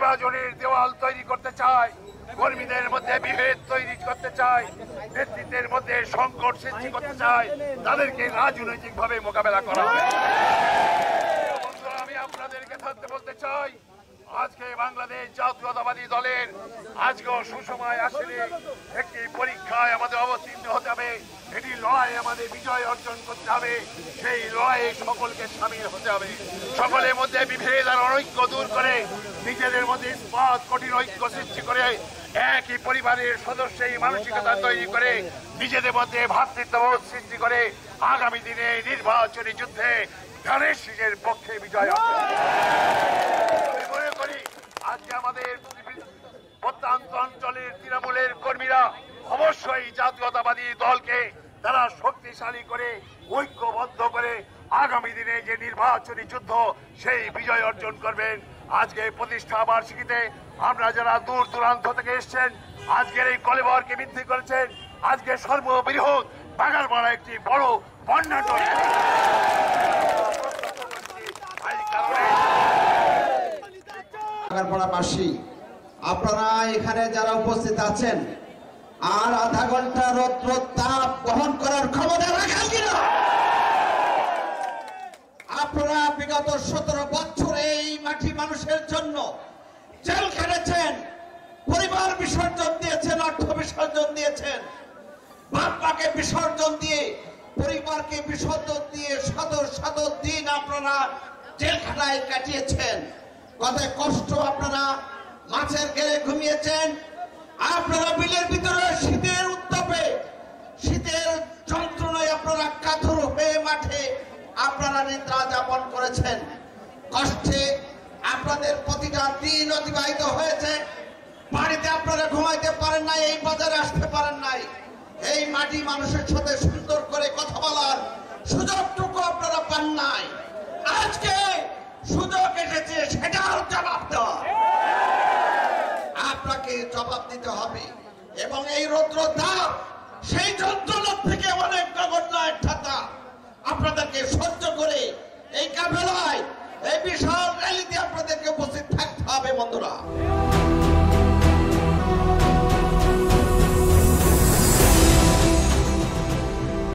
বিভাজনের দেওয়াল তৈরি করতে চায়, কর্মীদের মধ্যে বিভেদ তৈরি করতে চায়, নেতৃত্বের মধ্যে সংকট সৃষ্টি করতে চায়, তাদেরকে রাজনৈতিকভাবে মোকাবেলা করা হবে। আমি আপনাদেরকে থাকতে বলতে চাই, আজকে বাংলাদেশ জাতীয়তাবাদী দলের আজকেও সুসময় আসলে একটি পরীক্ষায় আমাদের অবতীর্ণ হতে হবে। এটি লড়াই আমাদের বিজয় অর্জন করতে হবে। সেই লড়াইয়ে সকলকে সামিল হতে হবে। সকলের মধ্যে বিভেদ আর অনৈক্য দূর করে নিজেদের মধ্যে ইস্পাত কঠিন ঐক্য সৃষ্টি করে একই পরিবারের সদস্যই মানসিকতা তৈরি করে নিজেদের মধ্যে ভ্রাতৃত্ববোধ সৃষ্টি করে আগামী দিনে নির্বাচনী যুদ্ধে ধানের শীষের পক্ষে বিজয় হবে। আমি মনে করি আজকে আমাদের প্রত্যন্ত অঞ্চলের তৃণমূলের কর্মীরা অবশ্যই জাতীয়তাবাদী দলকে তারা শক্তিশালী করে ঐক্যবদ্ধ করে আগামী দিনে যে নির্বাচনী যুদ্ধ সেই বিজয় অর্জন করবেন। আজকে প্রতিষ্ঠা বার্ষিকীতে আমরা যারা দূর দূরান্ত থেকে এসছেন, আজকের এই কলেবরকে বৃদ্ধি করেছেন, আজকে সর্ববৃহৎ বাগারপাড়া একটি বড় বন্যাটন বাগারপাড়াবাসী আপনারা এখানে যারা উপস্থিত আছেন, আর আধা ঘন্টা রৌদ্র তাপ বহন করার ক্ষমতা রাখেন কিনা? আপনারা বিগত 17 বছর এই মাটি মানুষের জন্য জেল খেটেছেন, পরিবার বিসর্জন দিয়েছেন, অর্থ বিসর্জন দিয়েছেন, বাপ মাকে বিসর্জন দিয়ে, পরিবারকে বিসর্জন দিয়ে শত শত দিন আপনারা জেলখানায় কাটিয়েছেন। কত কষ্ট আপনারা মাছের গেলে ঘুমিয়েছেন, আপনারা বিলের ভিতরে শীতের উত্তাপে শীতের যন্ত্রণায় আপনারা কাতর হয়ে মাঠে আপনারা নিদ্রা যাপন করেছেন। কষ্টে আপনাদের প্রতিটা দিন অতিবাহিত হয়েছে। বাড়িতে আপনারা ঘুমাইতে পারেন নাই, এই বাজারে আসতে পারেন নাই, এই মাটি মানুষের সাথে সুন্দর করে কথা বলার সুযোগটুকু আপনারা পান নাই। আজকে সুযোগ এসেছে, সেটার জবাব দেওয়া আপনাকে জবাব দিতে হবে। এবং এই রৌদ্র তাপ সেই যন্ত্রণার থেকে অনেক নগণ্য ঠাতা আপনাদেরকে সহ্য করে এই কাফেলায় এই বিশাল র্যালিতে আপনাদেরকে উপস্থিত থাকতে হবে বন্ধুরা।